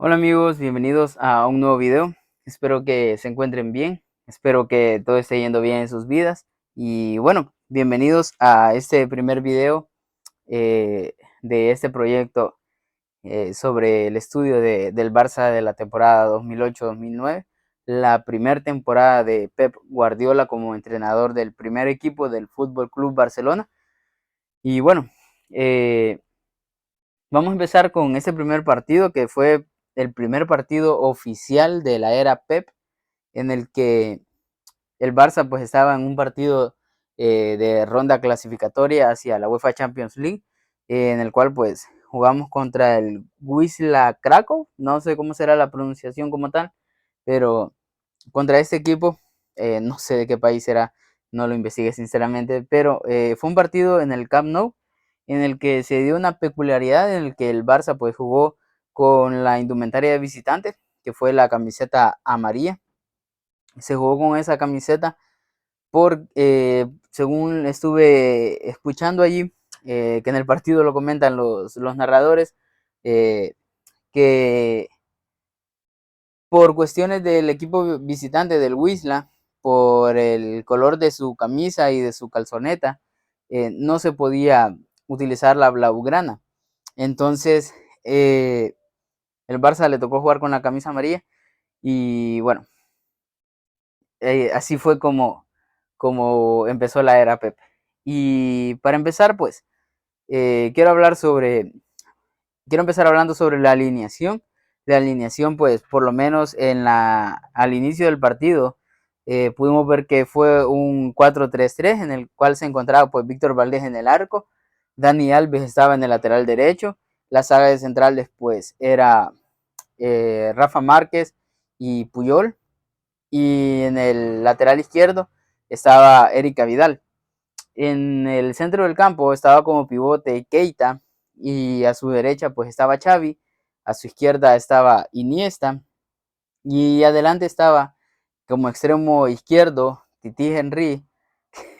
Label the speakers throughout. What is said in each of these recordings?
Speaker 1: Hola amigos, bienvenidos a un nuevo video. Espero que se encuentren bien, espero que todo esté yendo bien en sus vidas. Y bueno, bienvenidos a este primer video de este proyecto sobre el estudio del Barça de la temporada 2008-2009, la primera temporada de Pep Guardiola como entrenador del primer equipo del Fútbol Club Barcelona. Y bueno, eh, vamos a empezar con este primer partido que fue el primer partido oficial de la era Pep, en el que el Barça pues estaba en un partido de ronda clasificatoria hacia la UEFA Champions League, en el cual pues jugamos contra el Wisla Krakow, no sé cómo será la pronunciación como tal, pero contra este equipo, no sé de qué país será, no lo investigué sinceramente, pero fue un partido en el Camp Nou en el que se dio una peculiaridad en el que el Barça pues jugó con la indumentaria de visitante, que fue la camiseta amarilla. Se jugó con esa camiseta según estuve escuchando allí, que en el partido lo comentan los narradores, eh, que por cuestiones del equipo visitante del Wisla, por el color de su camisa y de su calzoneta, no se podía utilizar la blaugrana. Entonces, el Barça le tocó jugar con la camisa amarilla y bueno, así fue como empezó la era Pep. Y para empezar, pues, quiero empezar hablando sobre la alineación. La alineación, pues, por lo menos al inicio del partido, pudimos ver que fue un 4-3-3 en el cual se encontraba, pues, Víctor Valdés en el arco, Dani Alves estaba en el lateral derecho, la saga de centrales, pues, era Rafa Márquez y Puyol, y en el lateral izquierdo estaba Erika Vidal. En el centro del campo estaba como pivote Keita, y a su derecha pues estaba Xavi, a su izquierda estaba Iniesta, y adelante estaba como extremo izquierdo Titi Henry,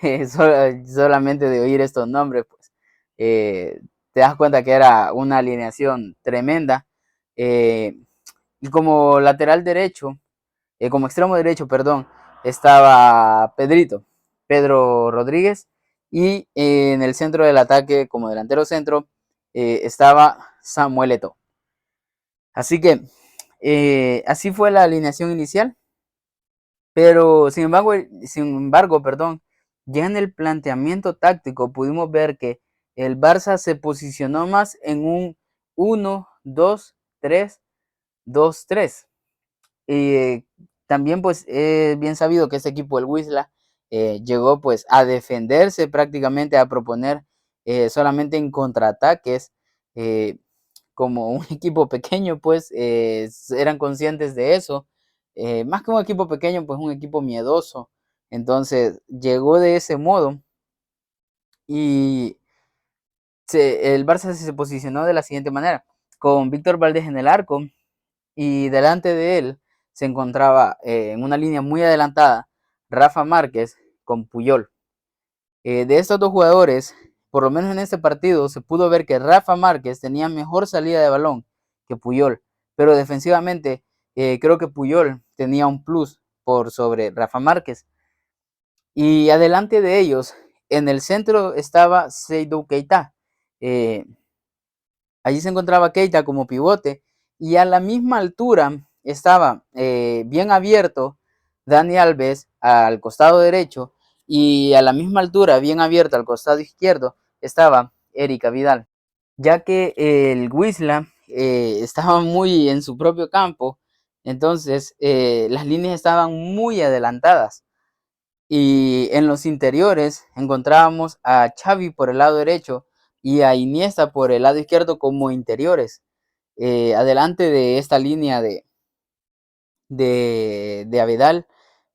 Speaker 1: que solamente de oír estos nombres pues te das cuenta que era una alineación tremenda. eh, y como lateral derecho, como extremo derecho, perdón, estaba Pedro Rodríguez, y en el centro del ataque, como delantero centro, estaba Samuel Eto'o. Así que así fue la alineación inicial, pero sin embargo, perdón, ya en el planteamiento táctico pudimos ver que el Barça se posicionó más en un 1-2-3-2-3. Y también pues es bien sabido que este equipo, el Wisla, llegó pues a defenderse prácticamente, a proponer solamente en contraataques. Como un equipo pequeño pues eran conscientes de eso. Más que un equipo pequeño, pues un equipo miedoso. Entonces llegó de ese modo, y el Barça se posicionó de la siguiente manera, con Víctor Valdés en el arco, y delante de él se encontraba en una línea muy adelantada Rafa Márquez con Puyol. De estos dos jugadores, por lo menos en este partido, se pudo ver que Rafa Márquez tenía mejor salida de balón que Puyol, pero defensivamente creo que Puyol tenía un plus por sobre Rafa Márquez. Y adelante de ellos, en el centro estaba Seydou Keita. Eh, Allí se encontraba Keita como pivote, y a la misma altura estaba bien abierto Dani Alves al costado derecho, y a la misma altura, bien abierto al costado izquierdo, estaba Erika Vidal. Ya que el Wisla estaba muy en su propio campo, entonces las líneas estaban muy adelantadas. Y en los interiores encontrábamos a Xavi por el lado derecho y a Iniesta por el lado izquierdo como interiores. Adelante de esta línea de Abedal,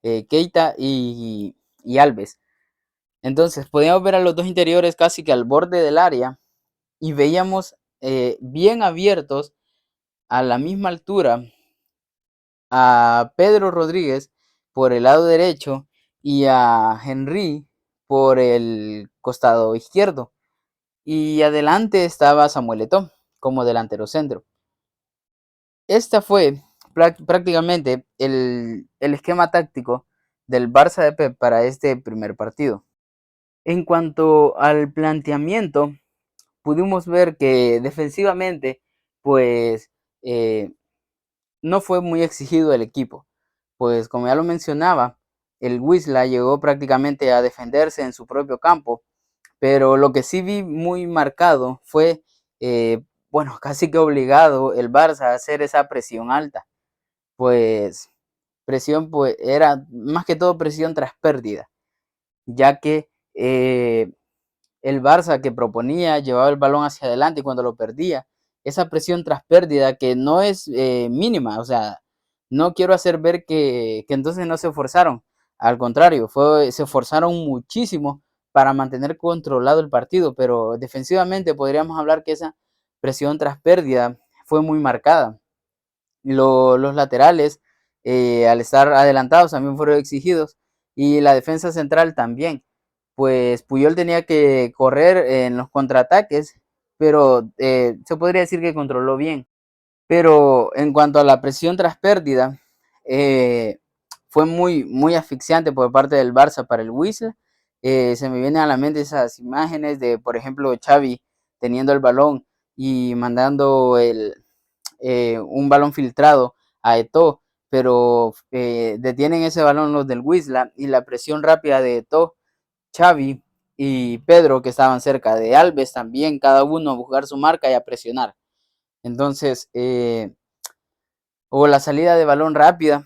Speaker 1: Keita y Alves. Entonces podíamos ver a los dos interiores casi que al borde del área, y veíamos bien abiertos a la misma altura a Pedro Rodríguez por el lado derecho y a Henry por el costado izquierdo. Y adelante estaba Samuel Eto'o como delantero centro. Esta fue prácticamente el esquema táctico del Barça de Pep para este primer partido. En cuanto al planteamiento, pudimos ver que defensivamente, pues no fue muy exigido el equipo. Pues como ya lo mencionaba, el Wisla llegó prácticamente a defenderse en su propio campo, pero lo que sí vi muy marcado fue, bueno, casi que obligado el Barça a hacer esa presión alta. Pues presión, pues era más que todo presión tras pérdida, ya que el Barça que proponía llevaba el balón hacia adelante y cuando lo perdía, esa presión tras pérdida que no es mínima, o sea, no quiero hacer ver que entonces no se esforzaron, al contrario, se esforzaron muchísimo para mantener controlado el partido, pero defensivamente podríamos hablar que esa presión tras pérdida fue muy marcada. Los laterales, al estar adelantados, también fueron exigidos y la defensa central también. Pues Puyol tenía que correr en los contraataques, pero se podría decir que controló bien. Pero en cuanto a la presión tras pérdida, fue muy asfixiante por parte del Barça para el Whistle. Se me vienen a la mente esas imágenes de, por ejemplo, Xavi teniendo el balón y mandando un balón filtrado a Eto'o, pero detienen ese balón los del Wisla y la presión rápida de Eto'o, Xavi y Pedro que estaban cerca de Alves también, cada uno a buscar su marca y a presionar. Entonces, hubo la salida de balón rápida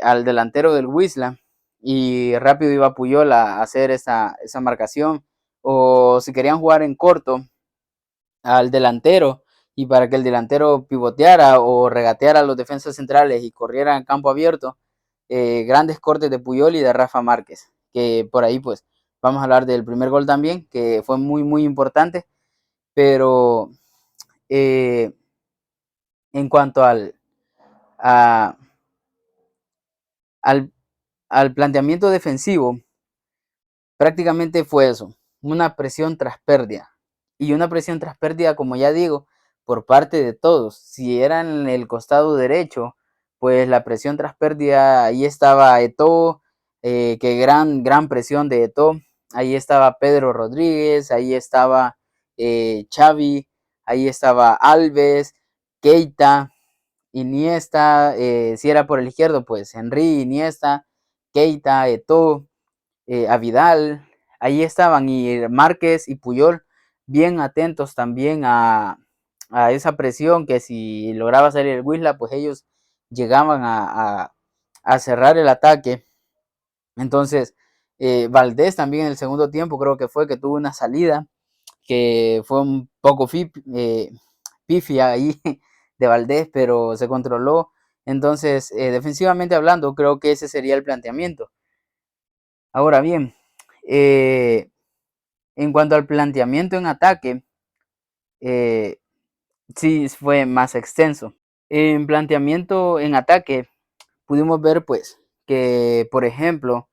Speaker 1: al delantero del Wisla y rápido iba Puyol a hacer esa marcación. O si querían jugar en corto, al delantero y para que el delantero pivoteara o regateara a los defensas centrales y corriera en campo abierto, grandes cortes de Puyol y de Rafa Márquez, que por ahí pues vamos a hablar del primer gol también, que fue muy importante, pero eh, en cuanto a, al, al planteamiento defensivo, prácticamente fue eso, una presión tras pérdida. Y una presión tras pérdida, como ya digo, por parte de todos. Si era en el costado derecho, pues la presión tras pérdida, ahí estaba Eto'o, que gran presión de Eto'o. Ahí estaba Pedro Rodríguez, ahí estaba Xavi, ahí estaba Alves, Keita, Iniesta, si era por el izquierdo, pues Henry, Iniesta, Keita, Eto'o, a Vidal, ahí estaban y Márquez y Puyol bien atentos también a esa presión que si lograba salir el Wisla, pues ellos llegaban a cerrar el ataque. Entonces, Valdés también en el segundo tiempo creo que fue que tuvo una salida que fue un poco pifia ahí de Valdés, pero se controló. Entonces, defensivamente hablando, creo que ese sería el planteamiento. Ahora bien, eh, en cuanto al planteamiento en ataque, eh, sí fue más extenso. En planteamiento en ataque, pudimos ver pues que, por ejemplo,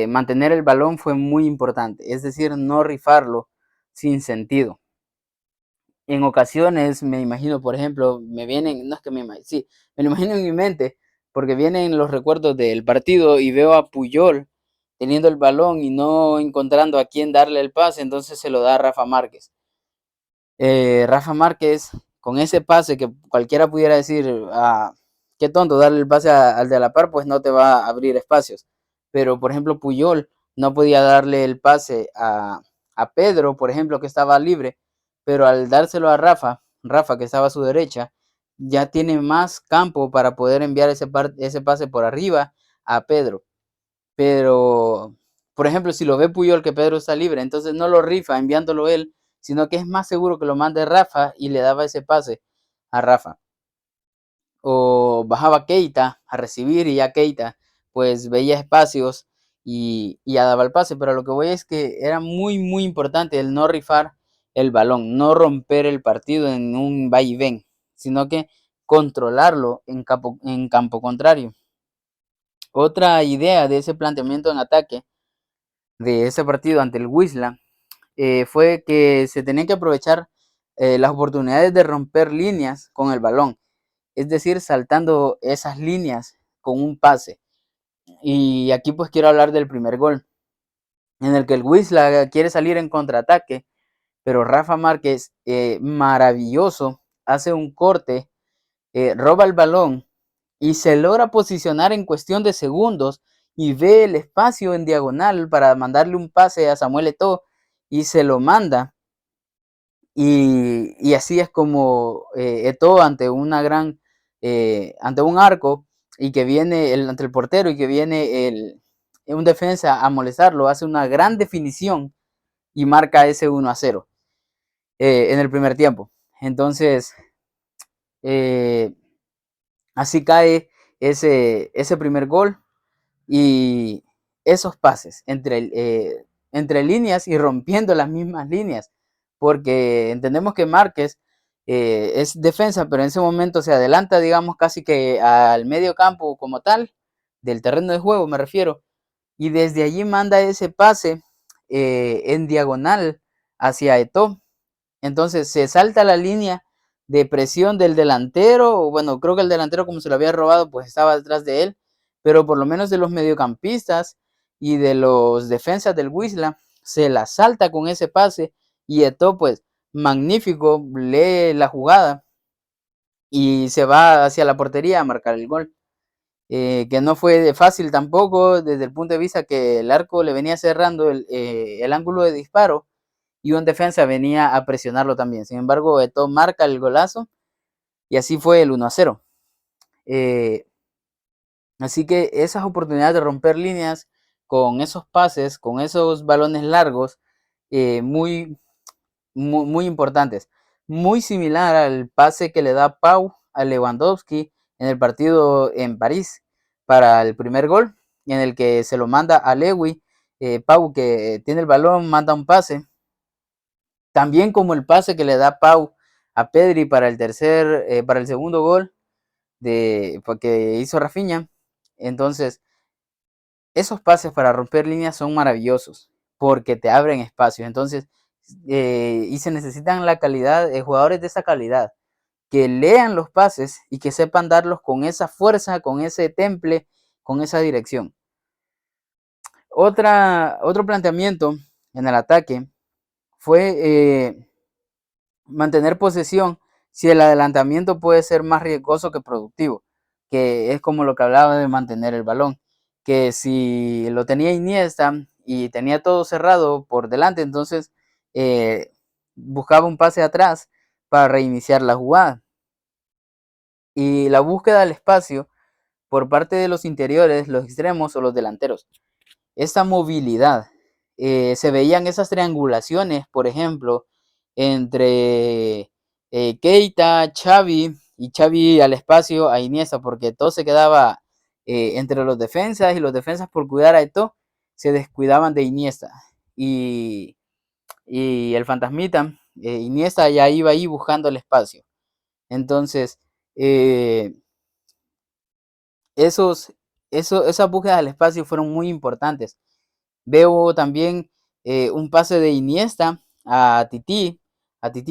Speaker 1: mantener el balón fue muy importante, es decir, no rifarlo sin sentido. En ocasiones me imagino, por ejemplo, me vienen, no es que me imagino, sí, me lo imagino en mi mente, porque vienen los recuerdos del partido y veo a Puyol teniendo el balón y no encontrando a quién darle el pase, entonces se lo da a Rafa Márquez. Rafa Márquez, con ese pase que cualquiera pudiera decir, qué tonto darle el pase al de la par, pues no te va a abrir espacios. Pero, por ejemplo, Puyol no podía darle el pase a Pedro, por ejemplo, que estaba libre, pero al dárselo a Rafa, que estaba a su derecha, ya tiene más campo para poder enviar ese pase por arriba a Pedro. Pero, por ejemplo, si lo ve Puyol que Pedro está libre, entonces no lo rifa enviándolo él, sino que es más seguro que lo mande Rafa y le daba ese pase a Rafa. O bajaba Keita a recibir y ya Keita pues veía espacios y ya daba el pase. Pero lo que voy es que era muy importante el no rifar el balón, no romper el partido en un va y ven, sino que controlarlo en campo contrario. Otra idea de ese planteamiento en ataque de ese partido ante el Wisla fue que se tenían que aprovechar las oportunidades de romper líneas con el balón. es decir, saltando esas líneas con un pase. Y aquí pues quiero hablar del primer gol, en el que el Wisla quiere salir en contraataque, pero Rafa Márquez, maravilloso, hace un corte, roba el balón y se logra posicionar en cuestión de segundos y ve el espacio en diagonal para mandarle un pase a Samuel Eto'o y se lo manda. Y así es como Eto'o ante una gran, ante un arco y que viene ante el portero y que viene un defensa a molestarlo, hace una gran definición y marca ese 1-0 en el primer tiempo. Entonces, eh, así cae ese primer gol y esos pases entre líneas y rompiendo las mismas líneas, porque entendemos que Márquez es defensa, pero en ese momento se adelanta, digamos, casi que al medio campo como tal, del terreno de juego me refiero, y desde allí manda ese pase en diagonal hacia Eto'o. Entonces se salta la línea de presión del delantero, bueno, creo que el delantero como se lo había robado, pues estaba detrás de él, pero por lo menos de los mediocampistas y de los defensas del Wisla, se la salta con ese pase y Eto'o pues magnífico, lee la jugada y se va hacia la portería a marcar el gol. Que no fue fácil tampoco desde el punto de vista que el arco le venía cerrando el ángulo de disparo y un defensa venía a presionarlo también. Sin embargo, Eto'o marca el golazo y así fue el 1-0. Así que esas oportunidades de romper líneas con esos pases, con esos balones largos, muy, muy, muy importantes. Muy similar al pase que le da Pau a Lewandowski en el partido en París para el primer gol, en el que se lo manda a Lewy. Pau, que tiene el balón, manda un pase. También como el pase que le da Pau a Pedri para para el segundo gol que hizo Rafinha. Entonces, esos pases para romper líneas son maravillosos porque te abren espacios. Entonces, y se necesitan la calidad, jugadores de esa calidad, que lean los pases y que sepan darlos con esa fuerza, con ese temple, con esa dirección. Otro planteamiento en el ataque fue mantener posesión si el adelantamiento puede ser más riesgoso que productivo, que es como lo que hablaba de mantener el balón, que si lo tenía Iniesta y tenía todo cerrado por delante, entonces buscaba un pase atrás para reiniciar la jugada. Y la búsqueda del espacio por parte de los interiores, los extremos o los delanteros. Esta movilidad. Se veían esas triangulaciones, por ejemplo, entre Keita, Xavi y Xavi al espacio a Iniesta, porque todo se quedaba entre los defensas y los defensas por cuidar a Eto'o se descuidaban de Iniesta. Y el fantasmita, Iniesta ya iba ahí buscando el espacio. Entonces, eh, esas búsquedas al espacio fueron muy importantes. Veo también un pase de Iniesta a Titi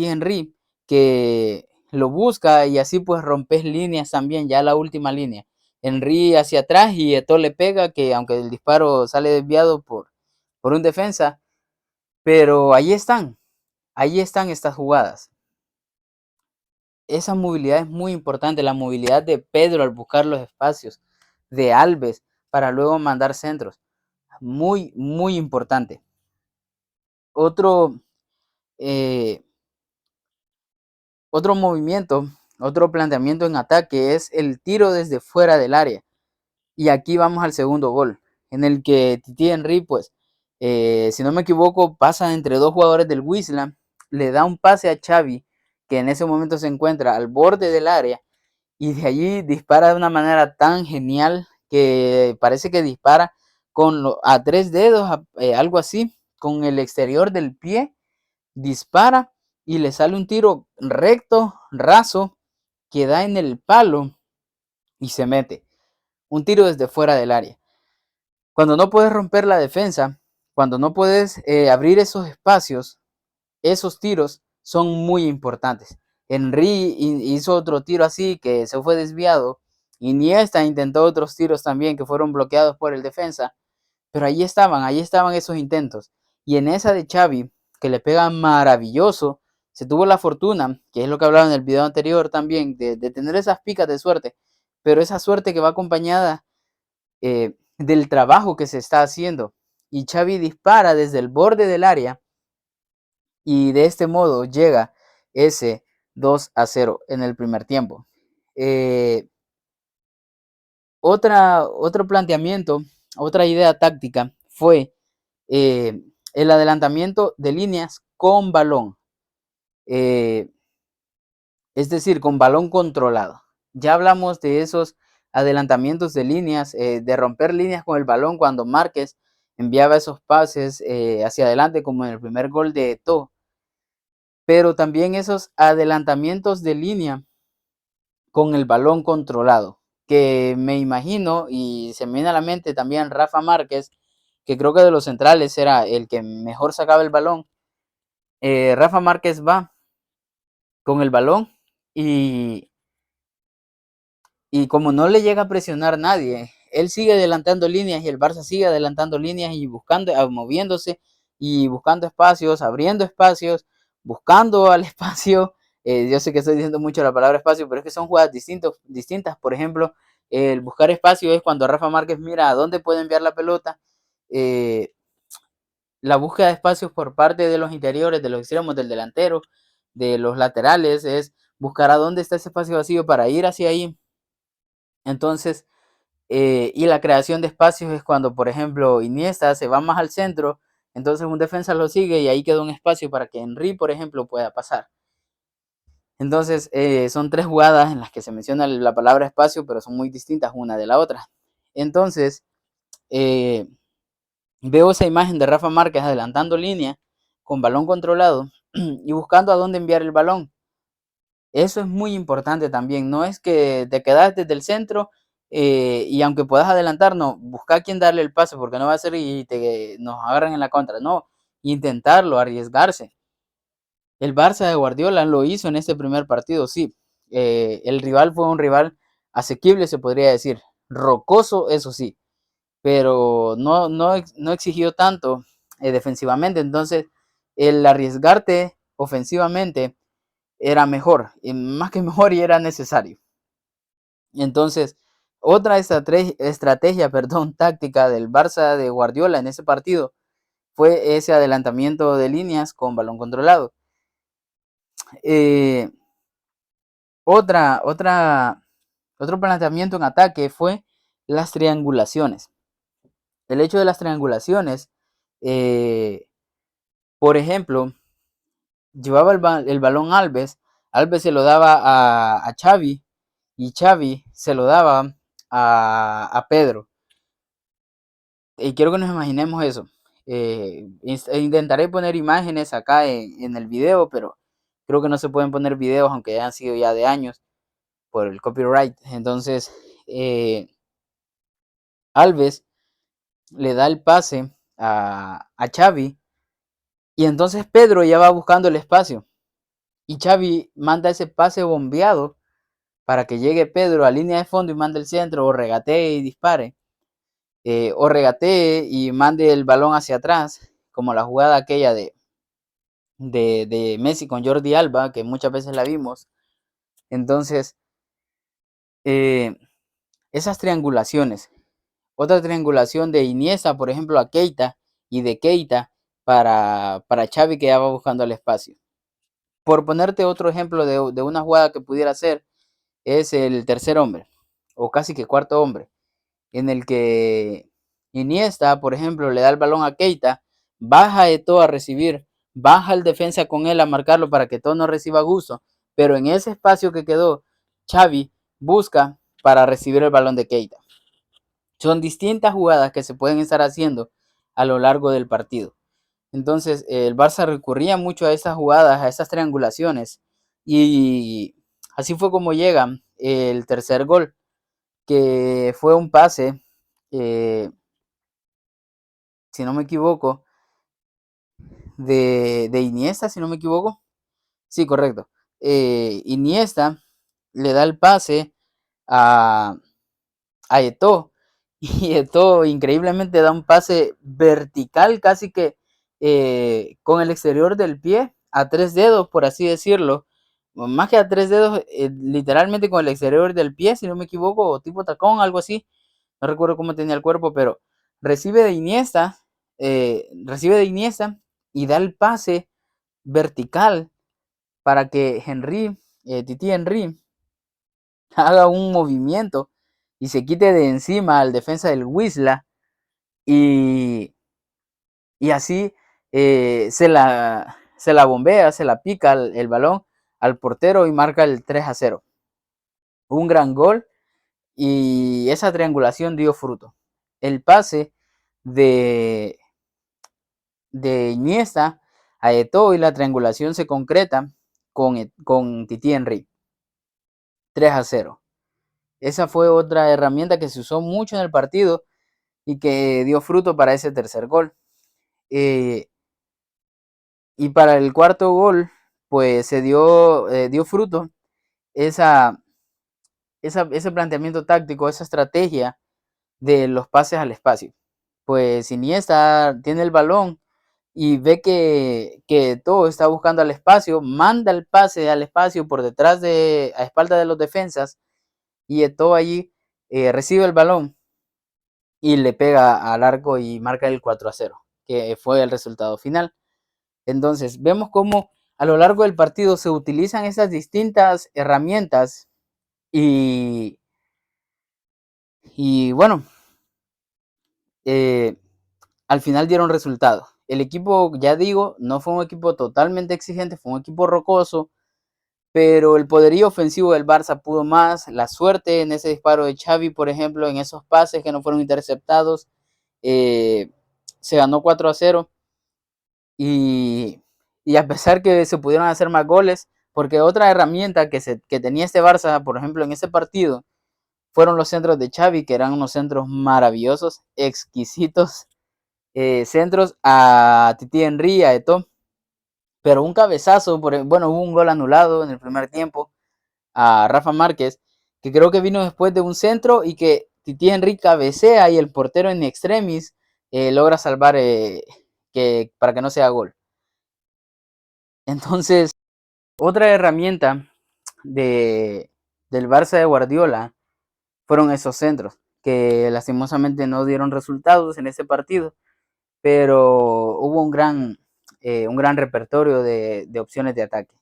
Speaker 1: Henry, que lo busca y así pues rompes líneas también, ya la última línea. Henry hacia atrás y Eto'o le pega, que aunque el disparo sale desviado por un defensa, pero ahí están estas jugadas. Esa movilidad es muy importante, la movilidad de Pedro al buscar los espacios, de Alves para luego mandar centros. Muy, muy importante. Otro, eh, otro movimiento, otro planteamiento en ataque es el tiro desde fuera del área. Y aquí vamos al segundo gol, en el que Titi Henry, pues, si no me equivoco, pasa entre dos jugadores del Wisla, le da un pase a Xavi, que en ese momento se encuentra al borde del área, y de allí dispara de una manera tan genial que parece que dispara a tres dedos, algo así, con el exterior del pie, dispara y le sale un tiro recto, raso, que da en el palo y se mete. Un tiro desde fuera del área. Cuando no puedes romper la defensa, cuando no puedes abrir esos espacios, esos tiros son muy importantes. Henry hizo otro tiro así que se fue desviado. Iniesta intentó otros tiros también que fueron bloqueados por el defensa. Pero ahí estaban esos intentos. Y en esa de Xavi, que le pega maravilloso, se tuvo la fortuna, que es lo que hablaba en el video anterior también, de tener esas picas de suerte. Pero esa suerte que va acompañada del trabajo que se está haciendo. Y Xavi dispara desde el borde del área y de este modo llega ese 2-0 en el primer tiempo. Otro planteamiento, otra idea táctica fue el adelantamiento de líneas con balón, es decir, con balón controlado. Ya hablamos de esos adelantamientos de líneas, de romper líneas con el balón cuando Márquez enviaba esos pases hacia adelante como en el primer gol de Eto'o, pero también esos adelantamientos de línea con el balón controlado, que me imagino y se me viene a la mente también Rafa Márquez, que creo que de los centrales era el que mejor sacaba el balón. Rafa Márquez va con el balón y, y como no le llega a presionar nadie, él sigue adelantando líneas y el Barça sigue adelantando líneas y buscando, moviéndose y buscando espacios, abriendo espacios, buscando al espacio. Yo sé que estoy diciendo mucho la palabra espacio, pero es que son jugadas distintas. Por ejemplo, el buscar espacio es cuando Rafa Márquez mira a dónde puede enviar la pelota. Eh, la búsqueda de espacios por parte de los interiores, de los extremos, del delantero, de los laterales, es buscar a dónde está ese espacio vacío para ir hacia ahí. Entonces, y la creación de espacios es cuando, por ejemplo, Iniesta se va más al centro, entonces un defensa lo sigue y ahí queda un espacio para que Henry, por ejemplo, pueda pasar. Entonces, son tres jugadas en las que se menciona la palabra espacio, pero son muy distintas una de la otra. Entonces, veo esa imagen de Rafa Márquez adelantando línea con balón controlado y buscando a dónde enviar el balón. Eso es muy importante también. No es que te quedas desde el centro y aunque puedas adelantar, no, busca a quién darle el pase porque no va a ser y nos agarran en la contra. No, intentarlo, arriesgarse. El Barça de Guardiola lo hizo en este primer partido, sí. El rival fue un rival asequible, se podría decir. Rocoso, eso sí, pero no exigió tanto defensivamente. Entonces, el arriesgarte ofensivamente era mejor, y más que mejor y era necesario. Entonces, otra estrategia, perdón, táctica del Barça de Guardiola en ese partido fue ese adelantamiento de líneas con balón controlado. Eh, otro planteamiento en ataque fue las triangulaciones. El hecho de las triangulaciones, eh, por ejemplo, llevaba el balón Alves, Alves se lo daba a Xavi y Xavi se lo daba a Pedro. Y quiero que nos imaginemos eso. Intentaré poner imágenes acá en el video, pero creo que no se pueden poner videos, aunque hayan sido ya de años, por el copyright. Entonces, Alves le da el pase a Xavi y entonces Pedro ya va buscando el espacio. Y Xavi manda ese pase bombeado para que llegue Pedro a línea de fondo y mande el centro o regatee y dispare. O regatee y mande el balón hacia atrás, como la jugada aquella de Messi con Jordi Alba, que muchas veces la vimos. Entonces, esas triangulaciones. Otra triangulación de Iniesta, por ejemplo, a Keita y de Keita para Xavi que ya va buscando el espacio. Por ponerte otro ejemplo de una jugada que pudiera ser, es el tercer hombre, o casi que cuarto hombre, en el que Iniesta, por ejemplo, le da el balón a Keita, baja Eto'o a recibir, baja el defensa con él a marcarlo para que Eto'o no reciba gusto, pero en ese espacio que quedó, Xavi busca para recibir el balón de Keita. Son distintas jugadas que se pueden estar haciendo a lo largo del partido. Entonces, el Barça recurría mucho a estas jugadas, a estas triangulaciones, y así fue como llega el tercer gol, que fue un pase, si no me equivoco, de Iniesta, si no me equivoco. Sí, correcto. Iniesta le da el pase a, a Eto'o y Eto'o increíblemente da un pase vertical casi que con el exterior del pie a 3 dedos, por así decirlo, más que a 3 dedos, literalmente con el exterior del pie, si no me equivoco, tipo tacón, algo así, no recuerdo cómo tenía el cuerpo, pero recibe de Iniesta, recibe de Iniesta y da el pase vertical para que Titi Henry, haga un movimiento y se quite de encima al defensa del Wisla y, y así se la bombea, se la pica el balón al portero y marca el 3-0. Un gran gol y esa triangulación dio fruto. El pase de, de Iniesta a Eto'o y la triangulación se concreta con Titi Henry. 3-0. Esa fue otra herramienta que se usó mucho en el partido y que dio fruto para ese tercer gol. Y para el cuarto gol, pues dio fruto ese planteamiento táctico, esa estrategia de los pases al espacio. Pues Iniesta tiene el balón y ve que todo está buscando al espacio, manda el pase al espacio por detrás a espalda de los defensas y todo allí recibe el balón y le pega al arco y marca el 4-0, que fue el resultado final. Entonces, vemos cómo a lo largo del partido se utilizan esas distintas herramientas y, y bueno, eh, al final dieron resultado. El equipo, ya digo, no fue un equipo totalmente exigente, fue un equipo rocoso, pero el poderío ofensivo del Barça pudo más, la suerte en ese disparo de Xavi, por ejemplo, en esos pases que no fueron interceptados, se ganó 4-0 y, y a pesar que se pudieron hacer más goles, porque otra herramienta que tenía este Barça, por ejemplo, en ese partido, fueron los centros de Xavi, que eran unos centros maravillosos, exquisitos, centros a Titi Henry, a Eto'o, pero un cabezazo, bueno, hubo un gol anulado en el primer tiempo a Rafa Márquez, que creo que vino después de un centro y que Titi Henry cabecea y el portero en extremis logra salvar para que no sea gol. Entonces, otra herramienta de, del Barça de Guardiola fueron esos centros, que lastimosamente no dieron resultados en ese partido, pero hubo un gran repertorio de opciones de ataque.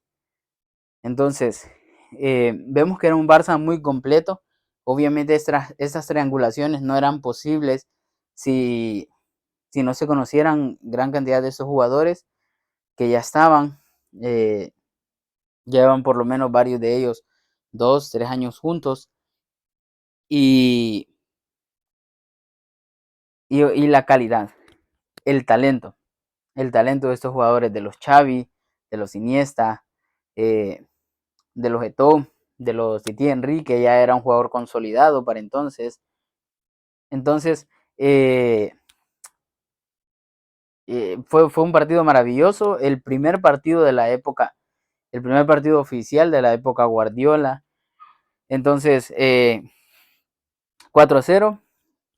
Speaker 1: Entonces, vemos que era un Barça muy completo. Obviamente estas triangulaciones no eran posibles si, si no se conocieran gran cantidad de esos jugadores que ya estaban. Llevan por lo menos varios de ellos 2, 3 años juntos. Y, y la calidad, el talento. El talento de estos jugadores, de los Xavi, de los Iniesta, de los Eto'o, de los Titi Henry, que ya era un jugador consolidado para entonces. Entonces, fue un partido maravilloso, el primer partido de la época, el primer partido oficial de la época Guardiola. Entonces, 4-0,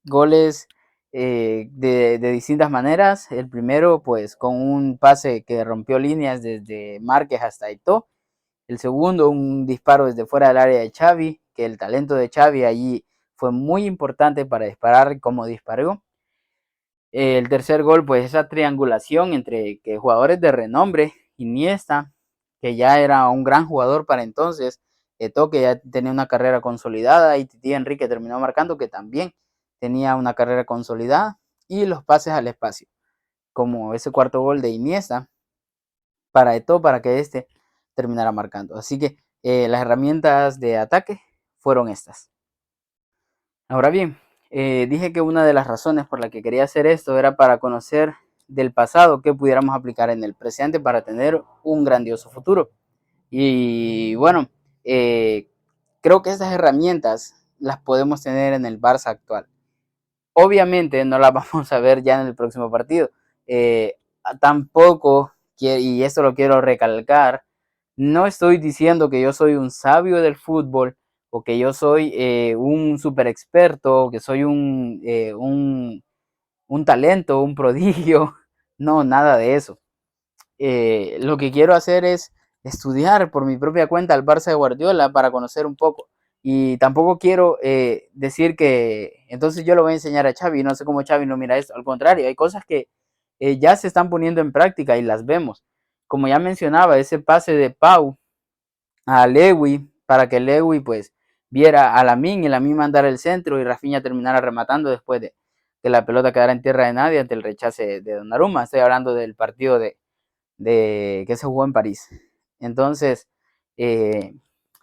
Speaker 1: goles de distintas maneras. El primero, pues, con un pase que rompió líneas desde Márquez hasta Eto'o. El segundo, un disparo desde fuera del área de Xavi, que el talento de Xavi allí fue muy importante para disparar como disparó. El tercer gol, pues esa triangulación entre que jugadores de renombre, Iniesta, que ya era un gran jugador para entonces, Eto'o, que ya tenía una carrera consolidada, y Titi Henry, que terminó marcando, que también tenía una carrera consolidada, y los pases al espacio, como ese cuarto gol de Iniesta para Eto'o, para que este terminara marcando. Así que las herramientas de ataque fueron estas. Ahora bien, dije que una de las razones por la que quería hacer esto era para conocer del pasado que pudiéramos aplicar en el presente para tener un grandioso futuro. Y bueno, creo que estas herramientas las podemos tener en el Barça actual. Obviamente no las vamos a ver ya en el próximo partido. Tampoco, y esto lo quiero recalcar, No estoy diciendo que yo soy un sabio del fútbol o que yo soy un super experto, o que soy un talento, un prodigio. No, nada de eso. Lo que quiero hacer es estudiar por mi propia cuenta al Barça de Guardiola para conocer un poco. Y tampoco quiero decir que entonces yo lo voy a enseñar a Xavi, no sé cómo Xavi no mira esto. Al contrario, hay cosas que ya se están poniendo en práctica y las vemos. Como ya mencionaba, ese pase de Pau a Lewy para que Lewy pues viera a Lamine y Lamine mandara el centro y Rafinha terminara rematando después de que la pelota quedara en tierra de nadie ante el rechace de Donnarumma. Estoy hablando del partido de que se jugó en París. Entonces, eh,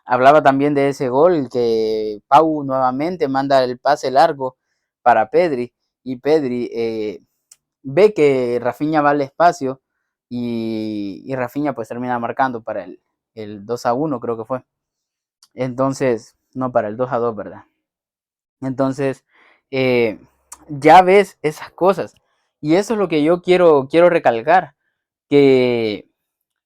Speaker 1: hablaba también de ese gol que Pau nuevamente manda el pase largo para Pedri y Pedri ve que Rafinha va al espacio y Rafinha pues termina marcando para el 2-1 creo que fue. Entonces, no, para el 2-2, ¿verdad? Entonces, eh, ya ves esas cosas. Y eso es lo que yo quiero recalcar, que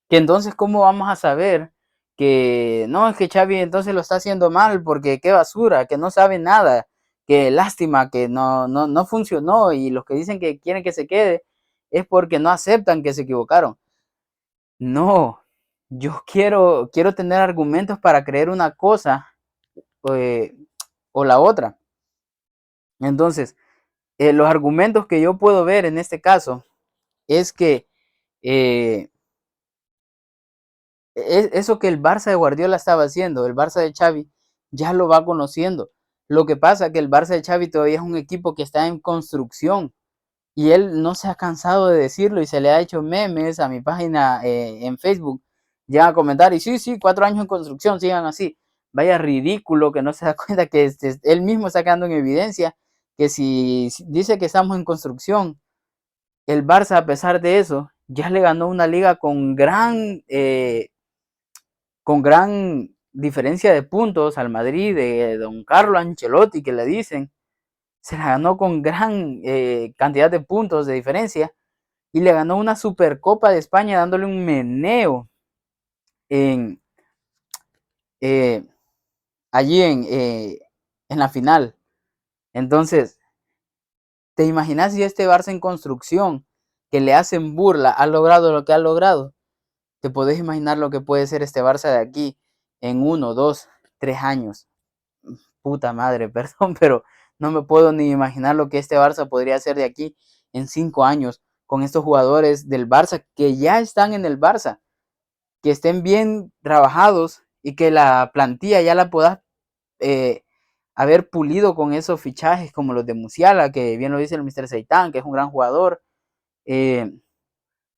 Speaker 1: que entonces cómo vamos a saber que no, es que Xavi entonces lo está haciendo mal porque qué basura, que no sabe nada, que lástima, que no funcionó y los que dicen que quieren que se quede es porque no aceptan que se equivocaron. No, yo quiero tener argumentos para creer una cosa eh, o la otra. Entonces, los argumentos que yo puedo ver en este caso es que eh, eso que el Barça de Guardiola estaba haciendo, el Barça de Xavi, ya lo va conociendo. Lo que pasa es que el Barça de Xavi todavía es un equipo que está en construcción y él no se ha cansado de decirlo y se le ha hecho memes a mi página en Facebook. Ya a comentar y sí, 4 años en construcción, sigan así. Vaya ridículo que no se da cuenta que él mismo está quedando en evidencia que si dice que estamos en construcción, el Barça a pesar de eso ya le ganó una liga con gran diferencia de puntos al Madrid de don Carlo Ancelotti, que le dicen, se la ganó con gran cantidad de puntos de diferencia y le ganó una Supercopa de España dándole un meneo en, eh, allí en la final. Entonces, ¿te imaginas si este Barça en construcción, que le hacen burla, ha logrado lo que ha logrado? ¿Te podés imaginar lo que puede ser este Barça de aquí en 1, 2, 3 años? Puta madre, perdón, pero no me puedo ni imaginar lo que este Barça podría hacer de aquí en 5 años con estos jugadores del Barça que ya están en el Barça, que estén bien trabajados y que la plantilla ya la puedas eh, haber pulido con esos fichajes como los de Musiala, que bien lo dice el Mr. Seitan, que es un gran jugador, eh,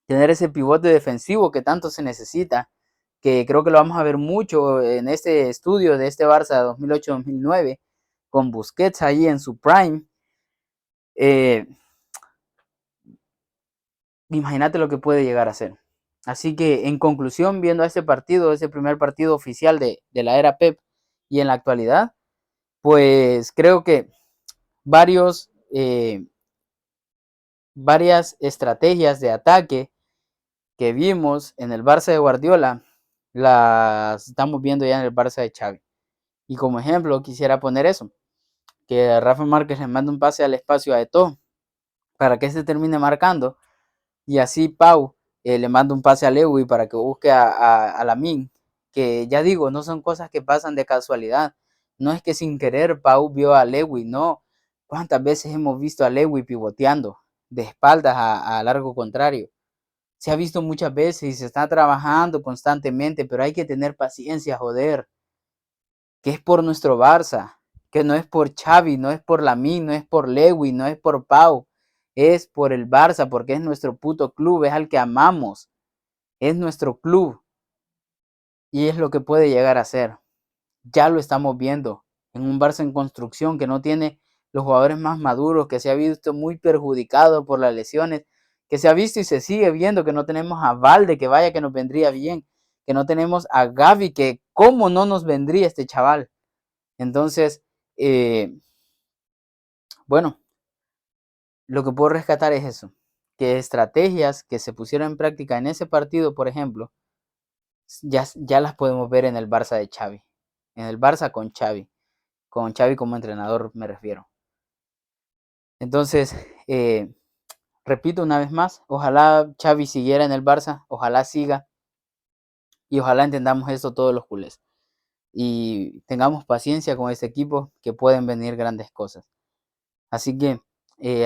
Speaker 1: tener ese pivote defensivo que tanto se necesita, que creo que lo vamos a ver mucho en este estudio de este Barça 2008-2009, con Busquets ahí en su prime. Eh, Imagínate lo que puede llegar a ser. Así que en conclusión, viendo este partido, ese primer partido oficial de la era Pep y en la actualidad, pues creo que varios, varias estrategias de ataque que vimos en el Barça de Guardiola las estamos viendo ya en el Barça de Xavi. Y como ejemplo quisiera poner eso, que Rafa Márquez le manda un pase al espacio a Eto'o para que se termine marcando y así Pau le manda un pase a Lewy para que busque a Lamine, que ya digo, no son cosas que pasan de casualidad, no es que sin querer Pau vio a Lewy, no, cuántas veces hemos visto a Lewy pivoteando de espaldas a largo contrario, se ha visto muchas veces y se está trabajando constantemente, pero hay que tener paciencia, joder, que es por nuestro Barça, que no es por Xavi, no es por Lamine, no es por Lewy, no es por Pau, es por el Barça, porque es nuestro puto club, es al que amamos, es nuestro club y es lo que puede llegar a ser. Ya lo estamos viendo en un Barça en construcción que no tiene los jugadores más maduros, que se ha visto muy perjudicado por las lesiones, que se ha visto y se sigue viendo que no tenemos a Valde, que vaya que nos vendría bien, que no tenemos a Gavi, que cómo no nos vendría este chaval. Entonces, bueno, lo que puedo rescatar es eso, que estrategias que se pusieron en práctica en ese partido, por ejemplo, ya las podemos ver en el Barça de Xavi, en el Barça con Xavi como entrenador me refiero. Entonces, repito una vez más, ojalá Xavi siguiera en el Barça, ojalá siga y ojalá entendamos esto todos los culés y tengamos paciencia con este equipo que pueden venir grandes cosas. Así que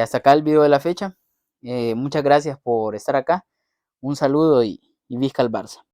Speaker 1: hasta acá el video de la fecha. Muchas gracias por estar acá. Un saludo y visca el Barça.